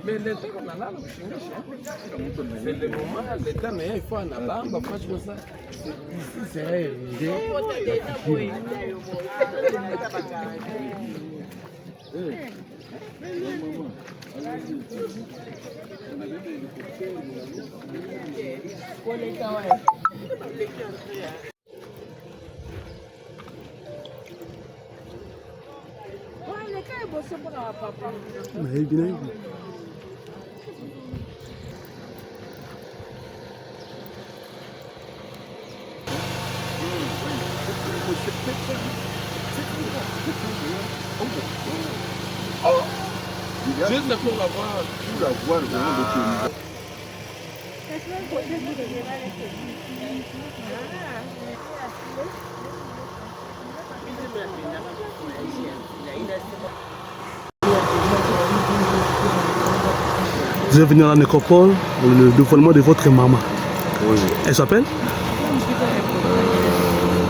Mais l'État, on a là, c'est le moment, l'État, il faut en avoir, franchement, ça. Ici, c'est réel. Juste pour avoir le Vous êtes venu à la nécropole pour le dévoilement de votre maman. Oui. Elle s'appelle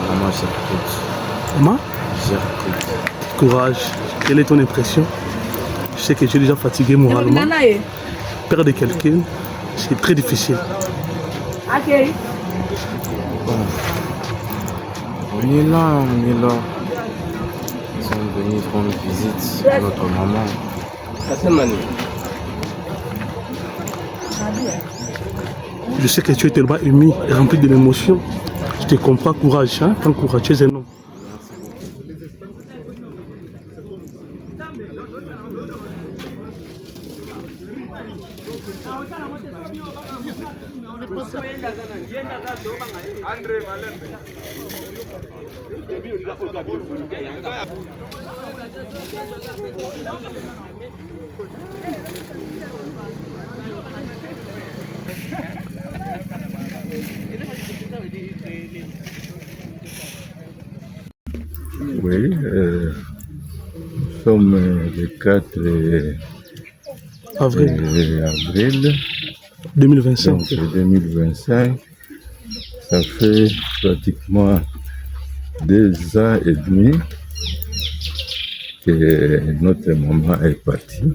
Maman Gertrude. Maman Gertrude. Courage. Quelle est ton impression? Je sais que tu es déjà fatigué moralement. Perdre quelqu'un, c'est très difficile. Bon. On est là. Ils sont venus rendre visite à notre maman. Je sais que tu es tellement ému et rempli de l'émotion. Je te comprends, courage, hein? Prends courage, tu es un homme. Oui, nous sommes le 4 avril 2025. Donc 2025, ça fait pratiquement 2 ans et demi que notre maman est partie.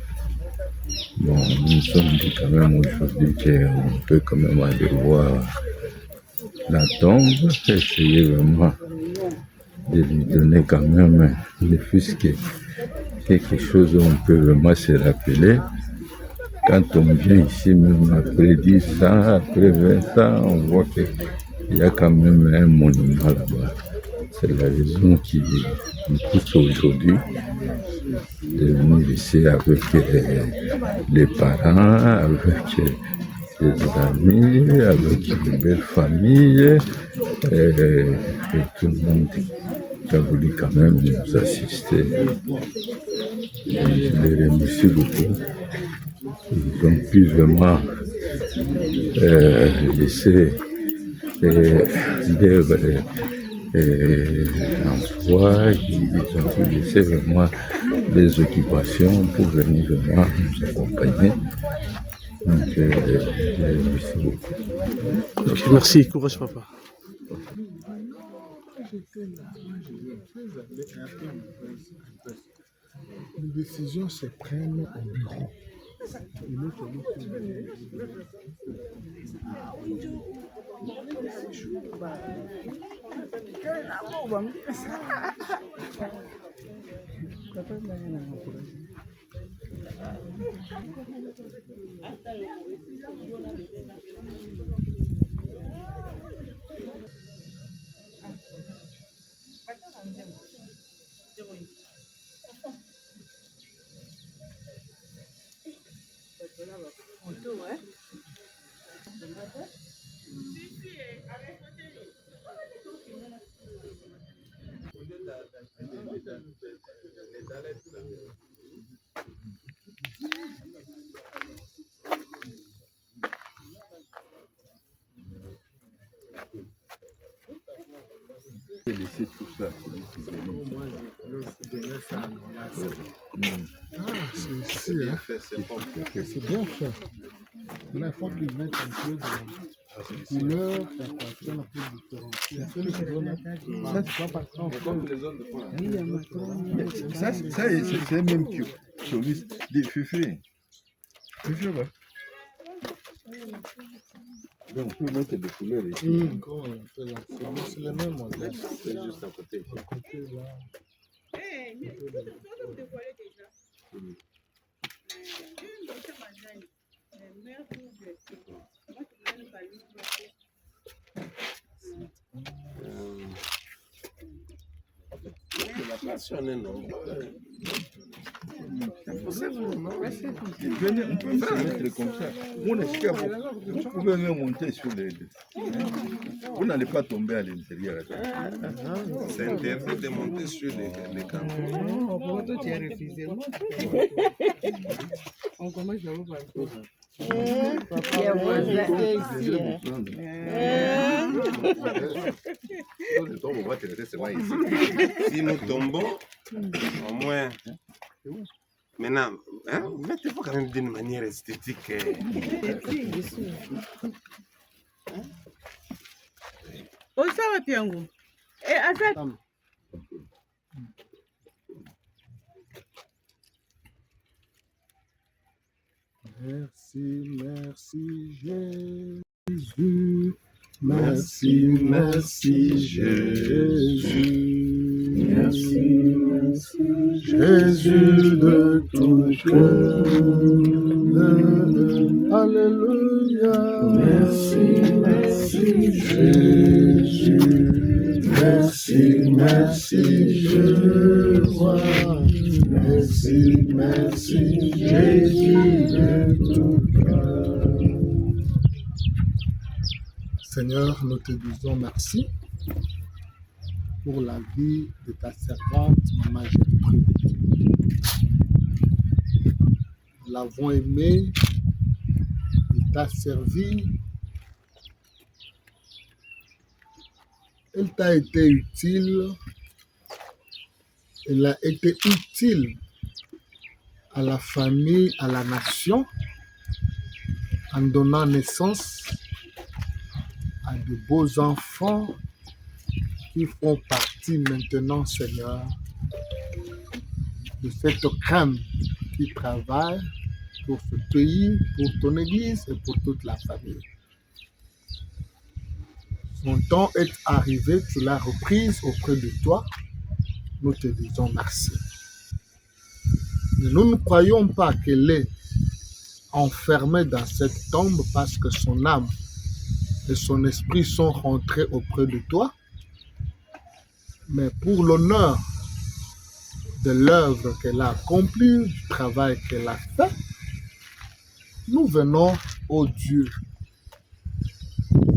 Bon, nous nous sommes dit quand même aujourd'hui qu'on peut quand même aller voir la tombe, essayer vraiment de lui donner quand même, ne fût-ce que quelque chose où on peut vraiment se rappeler. Quand on vient ici, même après 10 ans, après 20 ans, on voit qu'il y a quand même un monument là-bas. C'est la raison qui nous pousse aujourd'hui de venir ici avec les parents, avec les amis, avec une belle famille, et tout le monde qui a voulu quand même nous assister. Et je les remercie beaucoup. Ils ont pu vraiment laisser leur emploi, ils ont pu laisser vraiment des occupations pour venir vraiment nous accompagner. Donc, je les remercie beaucoup. Ok, merci, courage papa. Les décisions se prennent au bureau. Laissez tout ça. C'est bien fait, c'est bien fait. Là, il faut qu'ils mettent un peu de couleur, ça fonctionne un peu différent. Ça, c'est même que soliste des Fufu. Fufu, ouais. Donc, on peut mettre des couleurs ici. C'est le même modèle. C'est juste à côté. La passion est non. Venez, on peut se mettre comme ça. Vous pouvez même monter sur les deux. Vous n'allez pas tomber à l'intérieur. C'est interdit de monter sur les camps. Pourquoi toi tu as refusé? On commence à vous parler. Si nous tombons, au moins. Maintenant, hein, mettez-vous quand même d'une manière esthétique. Oh, ça va, Piango. Et attends. Merci, merci Jésus. Merci, merci Jésus. Merci, merci Jésus de tout cœur. Alléluia. Merci, merci Jésus. Merci, merci Jéhovah. Merci, merci Jésus de tout cœur. Seigneur, nous te disons merci pour la vie de ta servante, Maman Gertrude. Nous l'avons aimée, elle t'a servi, elle t'a été utile, elle a été utile à la famille, à la nation, en donnant naissance à de beaux enfants qui font partie maintenant, Seigneur, de cette crème qui travaille pour ce pays, pour ton Église et pour toute la famille. Son temps est arrivé, tu l'as reprise auprès de toi. Nous te disons merci. Mais nous ne croyons pas qu'elle est enfermée dans cette tombe parce que son âme et son esprit sont rentrés auprès de toi. Mais pour l'honneur de l'œuvre qu'elle a accomplie, du travail qu'elle a fait, nous venons, ô Dieu,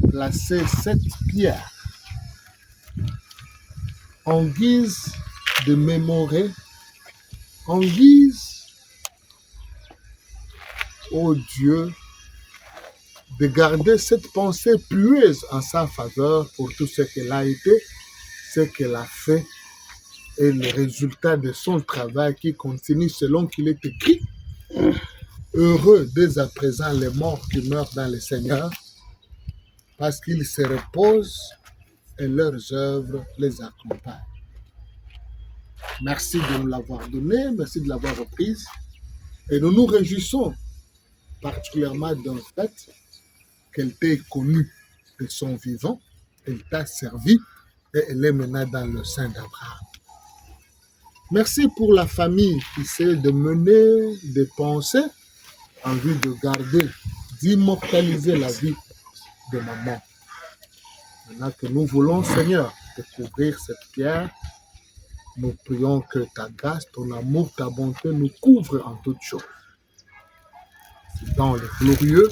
placer cette pierre en guise de mémorer, en guise, ô Dieu, de garder cette pensée pieuse en sa faveur pour tout ce qu'elle a été, ce qu'elle a fait et le résultat de son travail qui continue selon qu'il est écrit. Heureux dès à présent les morts qui meurent dans le Seigneur, parce qu'ils se reposent et leurs œuvres les accompagnent. Merci de nous l'avoir donné, merci de l'avoir reprise. Et nous nous réjouissons particulièrement d'un fait qu'elle t'ait connue de son vivant, elle t'a servi et elle est maintenant dans le sein d'Abraham. Merci pour la famille qui sait de mener des pensées en vue de garder, d'immortaliser la vie de maman. Maintenant que nous voulons, Seigneur, découvrir cette pierre, nous prions que ta grâce, ton amour, ta bonté nous couvrent en toutes choses. C'est dans le glorieux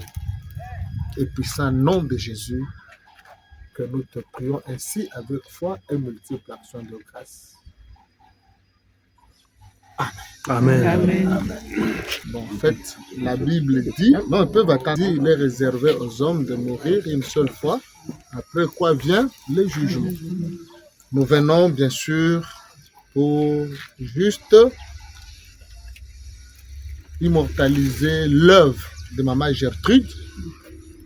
et puissant nom de Jésus que nous te prions ainsi avec foi et multiples actions de grâce. Amen. Amen. Amen. Bon, en fait, la Bible dit, non, ils peuvent attendre, il est réservé aux hommes de mourir une seule fois, après quoi vient le jugement. Nous venons bien sûr pour juste immortaliser l'œuvre de Maman Gertrude,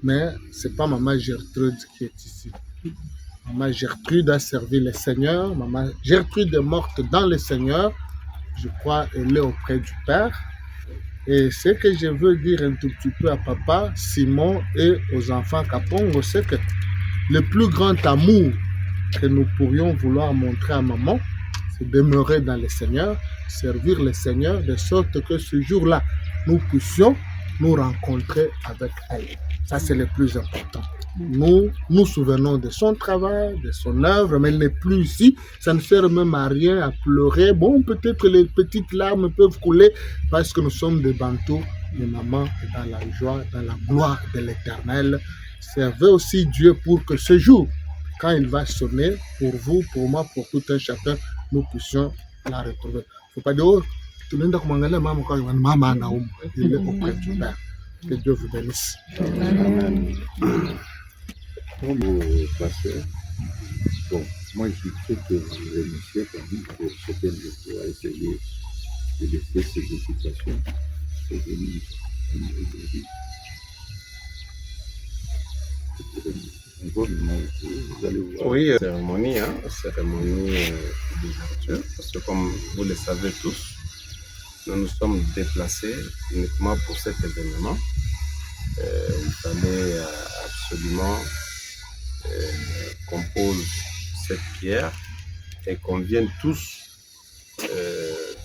mais ce n'est pas Maman Gertrude qui est ici. Maman Gertrude a servi le Seigneur. Maman Gertrude est morte dans le Seigneur. Je crois qu'elle est auprès du Père. Et ce que je veux dire un tout petit peu à papa, Simon et aux enfants Kapongo, c'est que le plus grand amour que nous pourrions vouloir montrer à maman, c'est demeurer dans le Seigneur, servir le Seigneur, de sorte que ce jour-là, nous puissions nous rencontrer avec elle. Ça, c'est le plus important. Nous nous souvenons de son travail, de son œuvre, mais elle n'est plus ici. Ça ne sert même à rien à pleurer. Bon, peut-être que les petites larmes peuvent couler parce que nous sommes des bantous. Mais maman est dans la joie, dans la gloire de l'Éternel. Servez aussi Dieu pour que ce jour, quand il va sonner, pour vous, pour moi, pour tout un chacun, nous puissions la retrouver. Il ne faut pas dire, oh, tout le monde a maman, il est auprès du Père. Que Dieu vous bénisse. Amen. Pour le pasteur, bon, moi je suis très remercié quand même pour ce qu'elle a essayé de laisser ses occupations et venir aujourd'hui. Vous allez voir. Oui, cérémonie d'ouverture, parce que comme vous le savez tous, nous nous sommes déplacés uniquement pour cet événement. Il fallait absolument qu'on pose cette pierre et qu'on vienne tous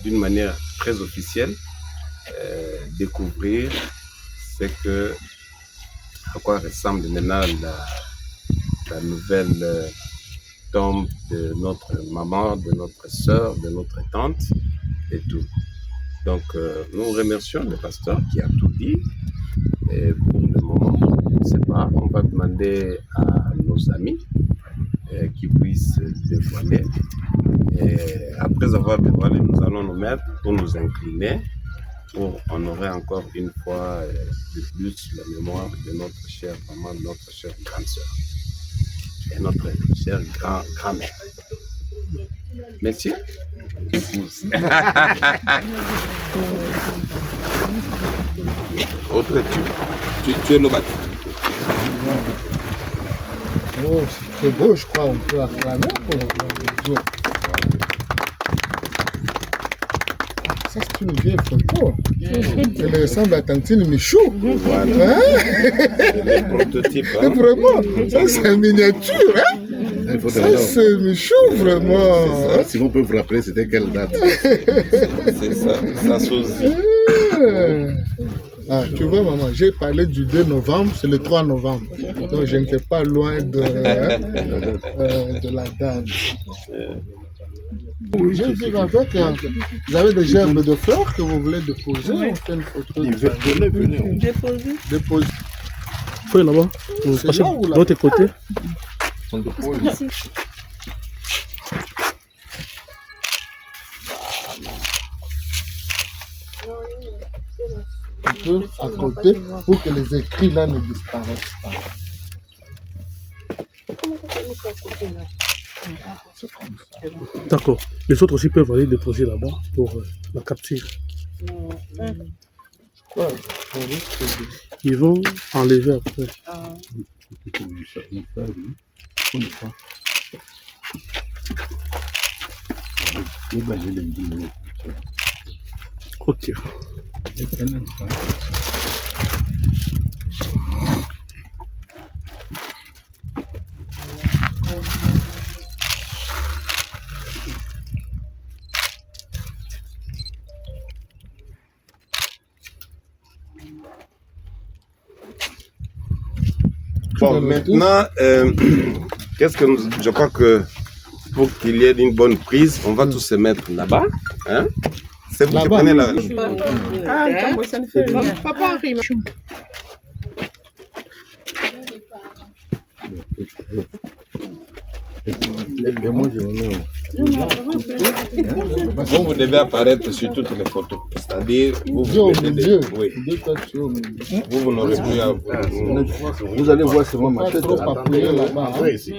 d'une manière très officielle découvrir à quoi ressemble maintenant la nouvelle tombe de notre maman, de notre sœur, de notre tante et tout. Donc nous remercions le pasteur qui a tout dit. Et pour le moment, je ne sais pas, on va demander à nos amis qui puissent dévoiler. Et après avoir dévoilé, nous allons nous mettre pour nous incliner, pour honorer encore une fois de plus la mémoire de notre chère maman, de notre chère grande sœur et notre chère grand-mère. Merci. Autre, tu es le bâti. Oh, c'est très beau, je crois, on peut acclamer pour le jour. Ça, c'est une vieille photo. Elle ressemble à Tantine Michou. Voilà. Hein? C'est le prototype. Hein? Vraiment, ça, c'est une miniature. Hein? Ça, c'est Michou, vraiment. Si vous pouvez vous rappeler, c'était quelle date? C'est ça, ça sosie. Ah, tu vois, maman, j'ai parlé du 2 novembre, c'est le 3 novembre. Donc, je n'étais pas loin de la date. Oui, je dis avec, vous avez des gerbes de fleurs que vous voulez déposer. On fait une photo. Déposer. Déposer. Faut là-bas. C'est là ou là? De l'autre côté. On dépose. Un peu à côté pour que les écrits là ne disparaissent pas. D'accord. Les autres aussi peuvent aller déposer là-bas pour la capture. Ouais, Ils vont enlever après. Ok. Bon, maintenant, qu'est-ce que je crois que pour qu'il y ait une bonne prise, on va tous se mettre là-bas. Hein? C'est vous qui prenez la... Ah, ça ne fait rien. Papa arrive. Vous devez apparaître sur toutes les photos. C'est-à-dire, vous oui. Vous n'aurez plus à vous. Vous allez voir, c'est vraiment ma tête. Trop appuyé là-bas. Oui, ici.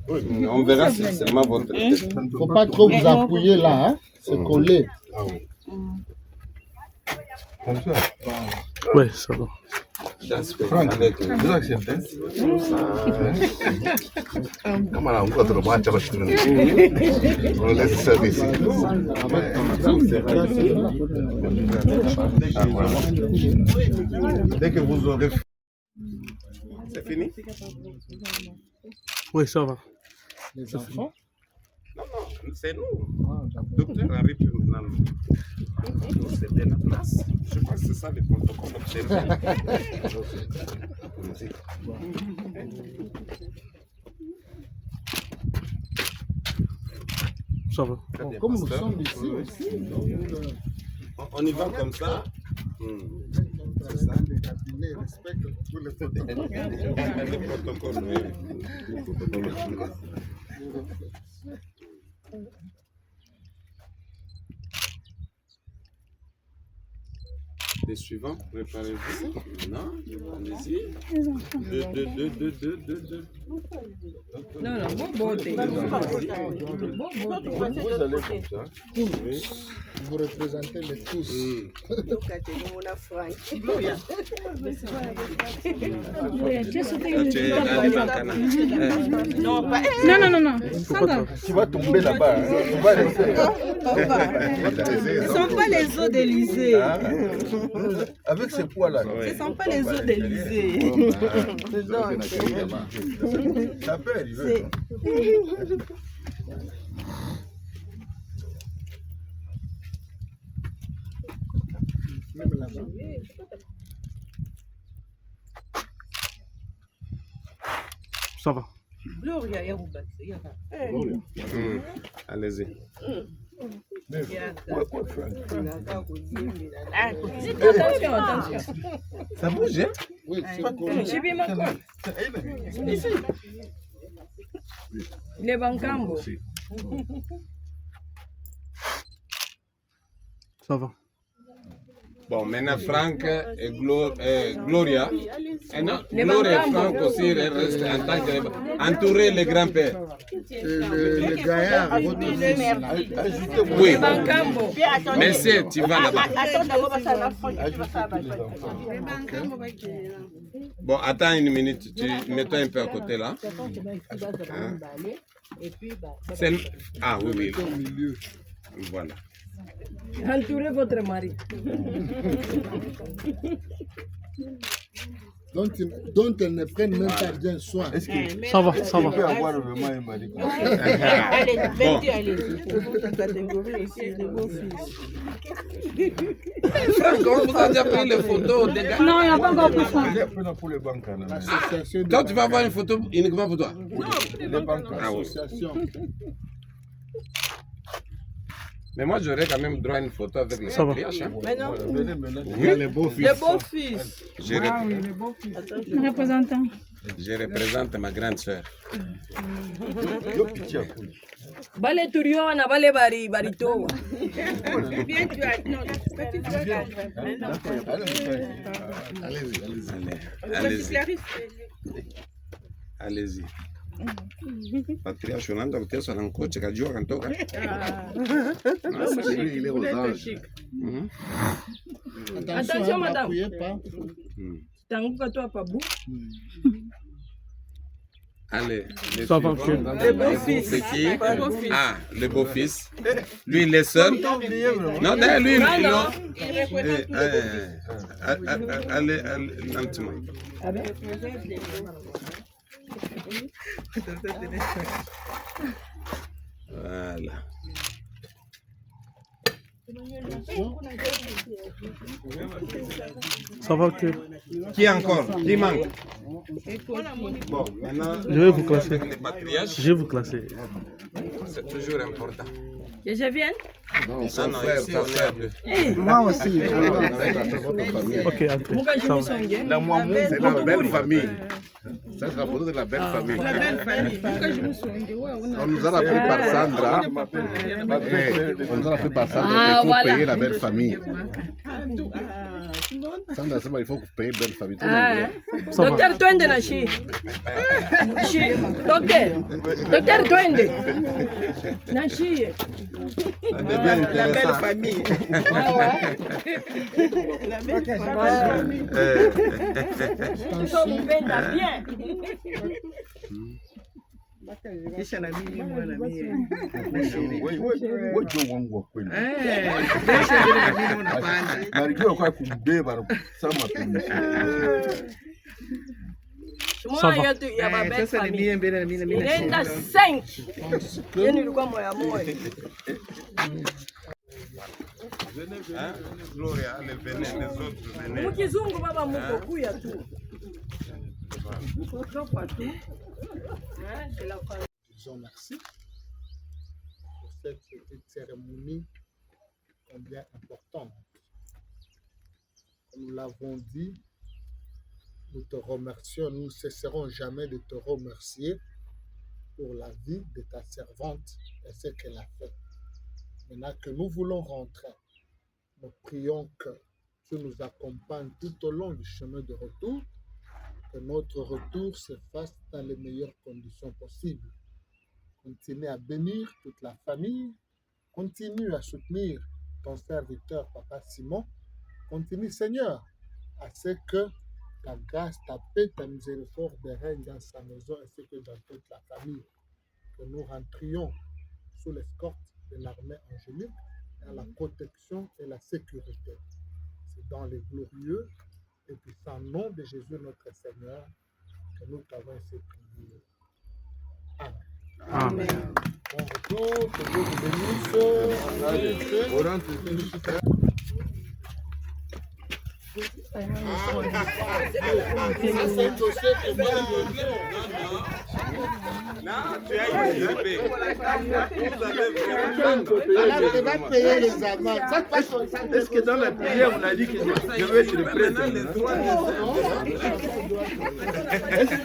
On verra si c'est seulement votre tête. Il ne faut pas trop vous appuyer là, hein? C'est collé. Ouais, ça va. Frank, vous acceptez? Comment on peut trouver un chavas? On laisse ça ici. Dès que vous aurez... C'est fini? Oui, ça va. Les enfants. Non, c'est nous. Docteur arrive maintenant. C'était la place. Je pense que c'est ça le protocole observé. Ça va. Bon, comme nous sommes ici aussi, On y va comme ça. C'est ça. les cabinets respectent tous les protocoles. Le protocole, oui. Le protocole. Les suivants, préparez-vous. Non, allez-y. Deux. Non, bon. Vous allez comme ça. Vous représentez les tous. Non. Tu vas tomber là-bas. Tu vas rester. Ce ne sont pas les eaux d'Élysée. Avec ce poids-là. Ce ne sont pas les eaux d'Élysée. Ça peut arriver. Même là-bas. Ça va. Allez-y. Attention. Ça bouge, hein? Oui, c'est collé. J'ai vu mon corps. Les bancambo. Ça va. Bon, maintenant Franck et Gloria. Et non, Gloria et Franck aussi restent en tant que entourer les grands-pères. Le gaillard, votre fils. Ajoutez-moi. Oui, Bancambo. merci, tu vas là-bas. Bon, attends une minute, mets-toi un peu à côté là. Hein? Ah oui. Au milieu. Voilà. Entourez votre mari. Dont elles ne prennent même pas bien soin. Est-ce que Ça va. tu peux avoir vraiment un mari? Franck, on vous a déjà pris les photos des gars. Non, il n'y a pas encore pris ça. J'ai pris pour les banques. L'association Toi, tu vas avoir une photo uniquement pour toi. Les banques. Ah oui. l'association. Mais moi, j'aurais quand même droit à une photo avec les Ça va. patriarches. Hein. Mais non, Oui, Les beaux fils. le beau-fils. Représentant. Je représente ma grande sœur. Yo, pitié. Bale turio na bale barito. Bien, tu as. Non, Allez-y. Allez-y. Patriarche, unaanza kuteswa na mkoche kajua kantoka. Il est aux anges. Attention, madame. N'appuyez pas. Tanguka toi pas bout. Allez, les Ça va, suivants. Le beau-fils. C'est qui? Ah, le beau-fils. Lui, il est seul. Non, lui, non. Allez, lentement. Voilà. Ça va que. Qui encore? Qui manque? Bon, maintenant, Je vais vous classer. les patriarches, Je vais vous classer. c'est toujours important. Que je vienne? Non, ici, on est à deux. Moi aussi. Ok, entrez. Pourquoi je Ça me va. sens bien? La maman, c'est la belle famille. Ça sera photo de la belle famille. La belle famille. On nous a appris par Sandra. On nous a appris par Sandra qu'il faut payer la belle famille. Sandra, c'est bon, il faut payer belle famille. Docteur Twende na shi. Docteur Twende. Na shi. La belle famille. La belle famille. Bien. Kisha na mimi mwana mimi. Wewe wangu kweli. Kisha na mimi unapanda. Barikiwa kwa kumbeba sama permission. Mwa yetu ya baba Sasa ni mimi mbele na mimi. Nenda 5. Yeye nilikuwa moya moja. Gloria, venez, les autres venez. Mkizungu baba mko kuya tu. Disons merci pour cette petite cérémonie combien importante. Comme nous l'avons dit, nous te remercions, nous ne cesserons jamais de te remercier pour la vie de ta servante et ce qu'elle a fait. Maintenant que nous voulons rentrer, nous prions que tu nous accompagnes tout au long du chemin de retour, que notre retour se fasse dans les meilleures conditions possibles. Continue à bénir toute la famille, continue à soutenir ton serviteur Papa Simon, continue Seigneur à ce que ta grâce, ta paix, ta miséricorde règne dans sa maison ainsi que dans toute la famille. Que nous rentrions sous l'escorte de l'armée angélique, dans la protection et la sécurité. C'est dans le glorieux et puissant nom de Jésus notre Seigneur que nous t'avons ainsi prié. Amen. Amen. Bon retour, que Dieu vous bénisse. C'est un dossier que moi je va payer les amendes. Est-ce que dans la prière, on a dit que je veux être le président?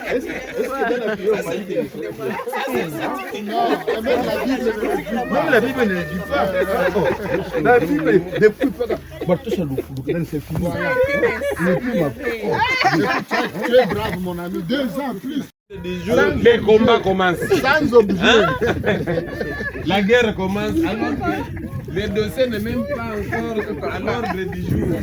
Est-ce que dans la prière, on a dit que je veux être le président? Non, même la Bible ne le dit pas. Même la Bible ne le dit pas. La Bible, depuis peu. Voilà. Tu es brave, mon ami. 2 ans plus. Les combats commencent. Sans objet. La guerre commence alors que le dossier n'est même pas encore à l'ordre du jour.